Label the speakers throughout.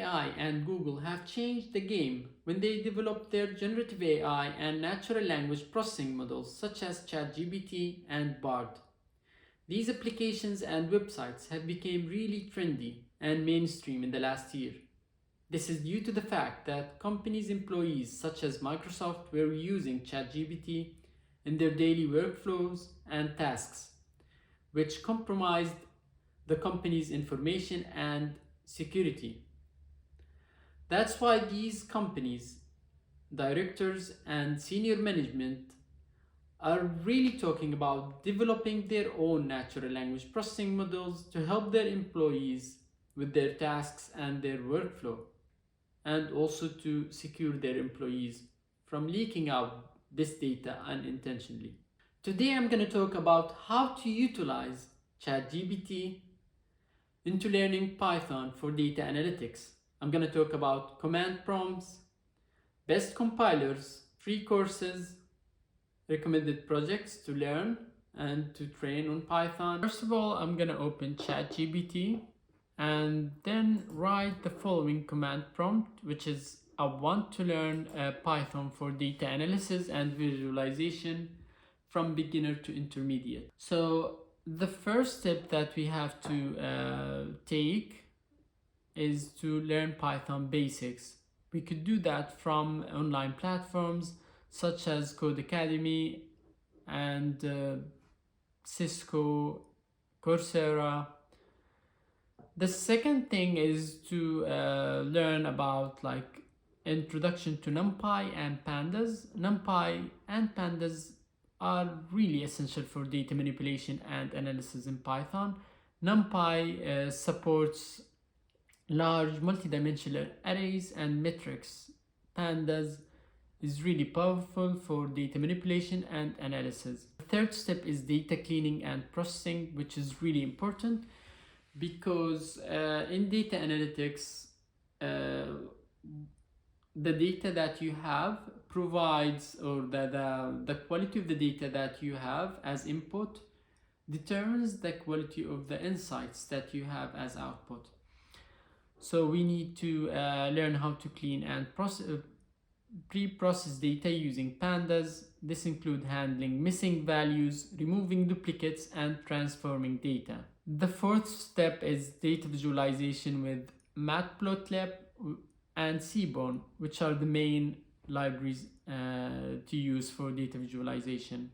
Speaker 1: OpenAI and Google have changed the game when they developed their generative AI and natural language processing models such as ChatGPT and Bard. These applications and websites have become really trendy and mainstream in the last year. This is due to the fact that companies' employees such as Microsoft were using ChatGPT in their daily workflows and tasks, which compromised the company's information and security. That's why these companies, directors, and senior management are really talking about developing their own natural language processing models to help their employees with their tasks and their workflow, and also to secure their employees from leaking out this data unintentionally. Today I'm going to talk about how to utilize ChatGPT into learning Python for data analytics. I'm going to talk about command prompts, best compilers, free courses, recommended projects to learn and to train on Python. First of all, I'm going to open ChatGPT and then write the following command prompt, which is I want to learn Python for data analysis and visualization from beginner to intermediate. So the first step that we have to take is to learn Python basics. We could do that from online platforms such as Code Academy and Cisco, Coursera. The second thing is to learn about like introduction to NumPy and Pandas. NumPy and Pandas are really essential for data manipulation and analysis in Python. NumPy supports large multidimensional arrays and metrics. Pandas is really powerful for data manipulation and analysis. The third step is data cleaning and processing, which is really important because in data analytics, the data that you have provides, or the quality of the data that you have as input determines the quality of the insights that you have as output. So we need to learn how to clean and pre-process data using pandas. This includes handling missing values, removing duplicates, and transforming data. The fourth step is data visualization with Matplotlib and Seaborn, which are the main libraries to use for data visualization.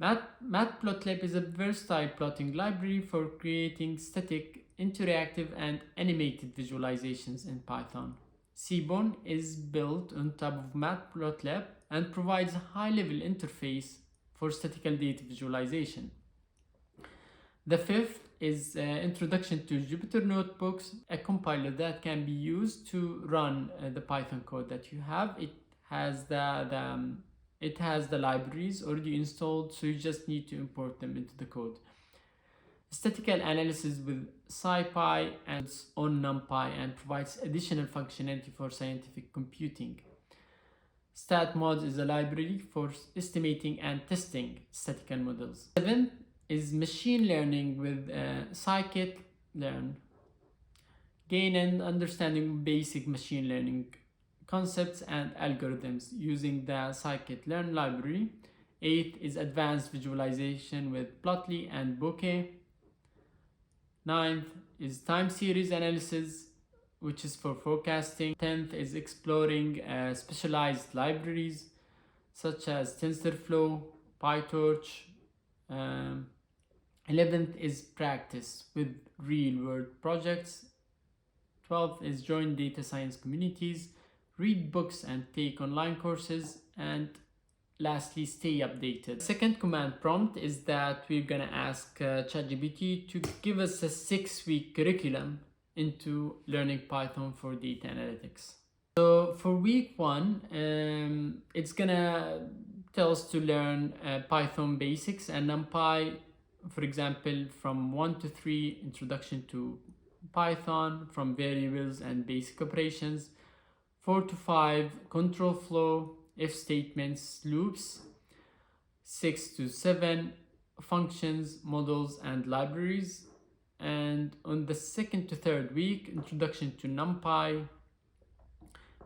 Speaker 1: Matplotlib is a versatile plotting library for creating static, interactive, and animated visualizations in Python. Seaborn is built on top of Matplotlib and provides a high-level interface for statistical data visualization. The fifth is Introduction to Jupyter Notebooks, a compiler that can be used to run the Python code that you have. It has the libraries already installed, so you just need to import them into the code. Statistical analysis with SciPy and on NumPy and provides additional functionality for scientific computing. StatMod is a library for estimating and testing statistical models. Seventh is machine learning with scikit-learn. Gain an understanding of basic machine learning concepts and algorithms using the scikit-learn library. Eighth is advanced visualization with Plotly and Bokeh. Ninth is time series analysis, which is for forecasting. 10th is exploring specialized libraries such as TensorFlow, PyTorch. 11th is practice with real-world projects. 12th is join data science communities, read books and take online courses, and lastly, stay updated. The second command prompt is that we're gonna ask ChatGPT to give us a 6-week curriculum into learning Python for data analytics. So for week 1, it's gonna tell us to learn Python basics and NumPy, for example, from 1 to 3, introduction to Python, from variables and basic operations. 4 to 5, control flow, if statements, loops. 6 to 7, functions, models, and libraries. And on the second to third week, introduction to NumPy,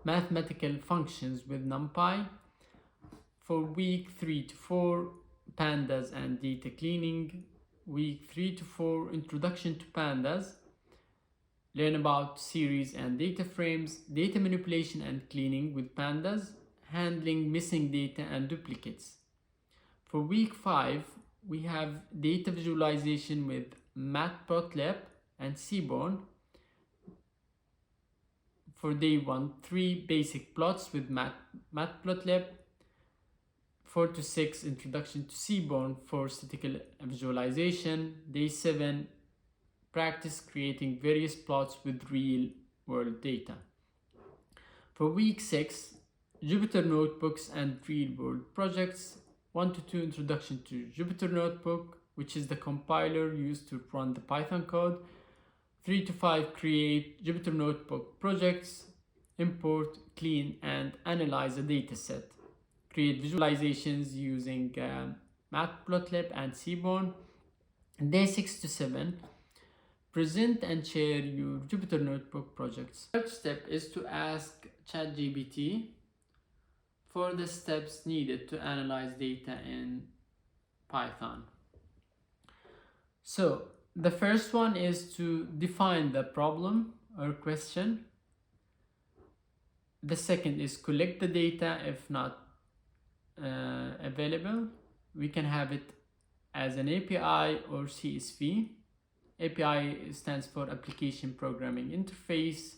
Speaker 1: mathematical functions with NumPy. For week 3 to 4, pandas and data cleaning. Week 3 to 4, introduction to pandas. Learn about series and data frames, data manipulation and cleaning with pandas, handling missing data and duplicates. For week 5, we have data visualization with Matplotlib and Seaborn. For day 1, 3 basic plots with Matplotlib. 4 to 6, introduction to Seaborn for statistical visualization. Day 7, practice creating various plots with real world data. For week 6, Jupyter notebooks and real world projects. 1 to 2, introduction to Jupyter Notebook, which is the compiler used to run the Python code. 3 to 5, create Jupyter Notebook projects, import, clean, and analyze a dataset. Create visualizations using Matplotlib and Seaborn. Day 6 to 7, present and share your Jupyter Notebook projects. Third step is to ask ChatGPT for the steps needed to analyze data in Python. So the first one is to define the problem or question. The second is collect the data if not available. We can have it as an API or CSV. API stands for Application Programming Interface,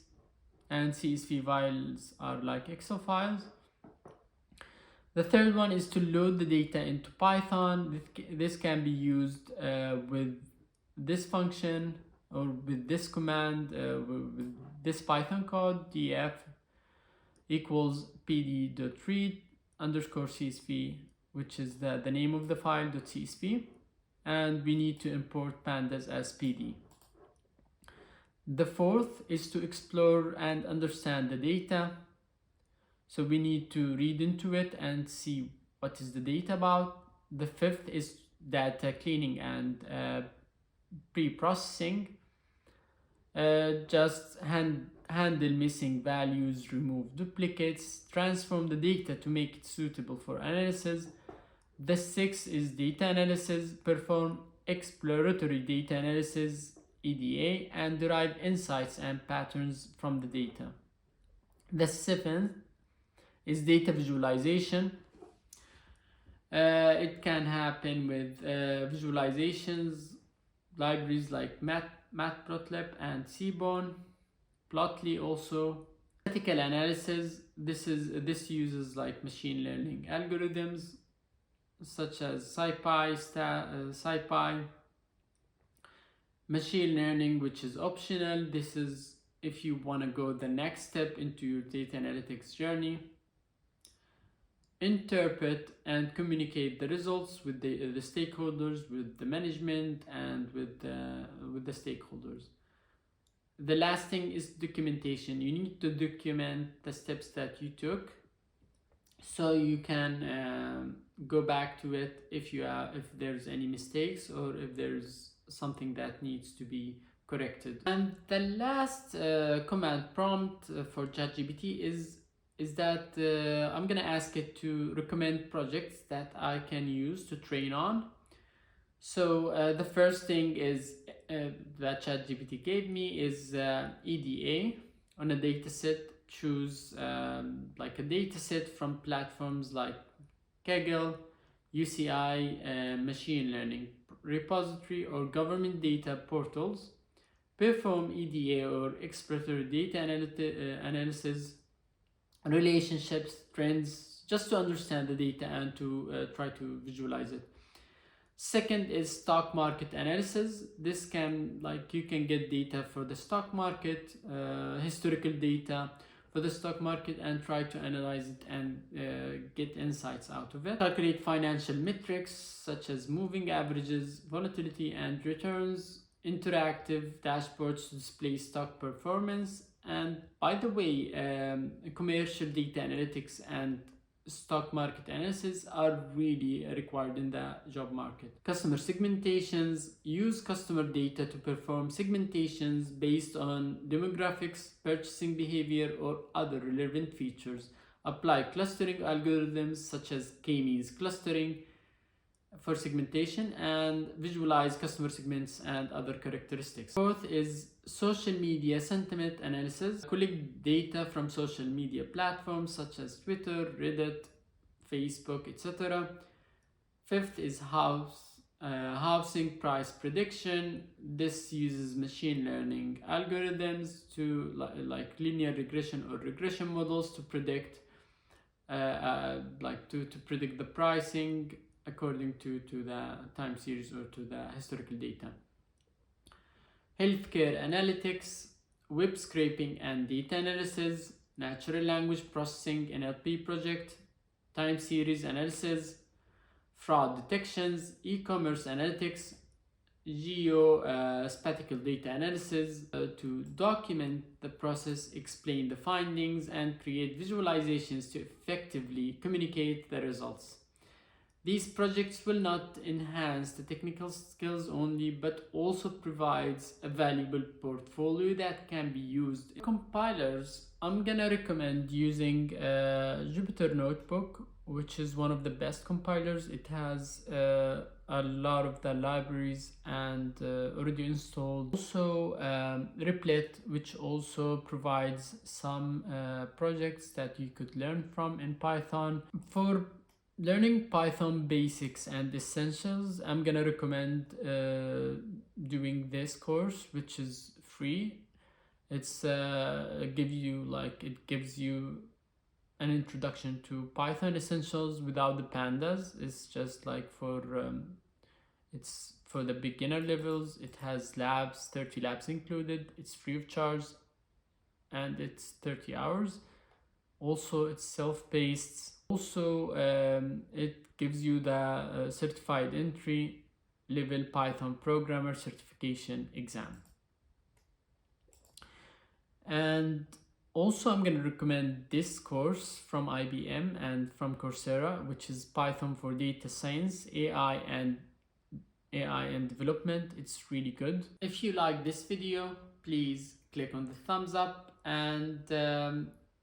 Speaker 1: and CSV files are like Excel files. The third one is to load the data into Python. This can be used with this function or with this command, with this Python code, df equals pd.read underscore csv, which is the name of the file, .csv, and we need to import pandas as pd. The fourth is to explore and understand the data. So we need to read into it and see what is the data about. The fifth is data cleaning and pre-processing. Just handle missing values, remove duplicates, transform the data to make it suitable for analysis. The sixth is data analysis, perform exploratory data analysis, EDA, and derive insights and patterns from the data. The seventh is data visualization. It can happen with visualizations, libraries like Matplotlib and Seaborn, Plotly also. Statistical analysis, this uses like machine learning algorithms such as SciPy. Machine learning, which is optional. This is if you want to go the next step into your data analytics journey. Interpret and communicate the results with the stakeholders, with the management, and with the stakeholders. The last thing is documentation. You need to document the steps that you took, so you can go back to it if there's any mistakes or if there's something that needs to be corrected. And the last command prompt for ChatGPT is that I'm gonna ask it to recommend projects that I can use to train on. So the first thing is that ChatGPT gave me is EDA on a dataset. Choose like a dataset from platforms like Kaggle, UCI, machine learning repository, or government data portals. Perform EDA or exploratory data analysis, relationships, trends, just to understand the data and to try to visualize it. Second is stock market analysis. This can, like, you can get data for the stock market, historical data for the stock market, and try to analyze it and get insights out of it. Calculate financial metrics such as moving averages, volatility, and returns. Interactive dashboards to display stock performance. And by the way, commercial data analytics and stock market analysis are really required in the job market. Customer segmentations use customer data to perform segmentations based on demographics, purchasing behavior, or other relevant features. Apply clustering algorithms such as k-means clustering for segmentation and visualize customer segments and other characteristics. Fourth is social media sentiment analysis. Collect data from social media platforms such as Twitter, Reddit, Facebook, etc. Fifth is housing price prediction. This uses machine learning algorithms to like linear regression or regression models to predict to predict the pricing according to the time series or to the historical data. Healthcare analytics, web scraping and data analysis, natural language processing NLP project, time series analysis, fraud detections, e-commerce analytics, geospatial data analysis to document the process, explain the findings, and create visualizations to effectively communicate the results. These projects will not enhance the technical skills only, but also provides a valuable portfolio that can be used. Compilers, I'm gonna recommend using Jupyter Notebook, which is one of the best compilers. It has a lot of the libraries and already installed. Also Replit, which also provides some projects that you could learn from in Python. For learning Python basics and essentials, I'm gonna recommend doing this course, which is free. It's it gives you an introduction to Python essentials without the pandas. It's just like it's for the beginner levels. It has labs, 30 labs included. It's free of charge and it's 30 hours. Also, it's self-paced. Also, it gives you the certified entry level Python programmer certification exam. And also, I'm going to recommend this course from IBM and from Coursera, which is Python for Data Science, AI and Development. It's really good. If you like this video, please click on the thumbs up, and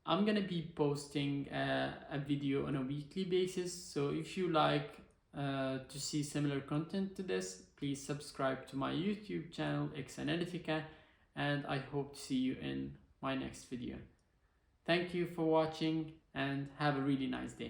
Speaker 1: I'm gonna be posting a video on a weekly basis. So if you like to see similar content to this, please subscribe to my YouTube channel, X Analytica, and I hope to see you in my next video. Thank you for watching and have a really nice day.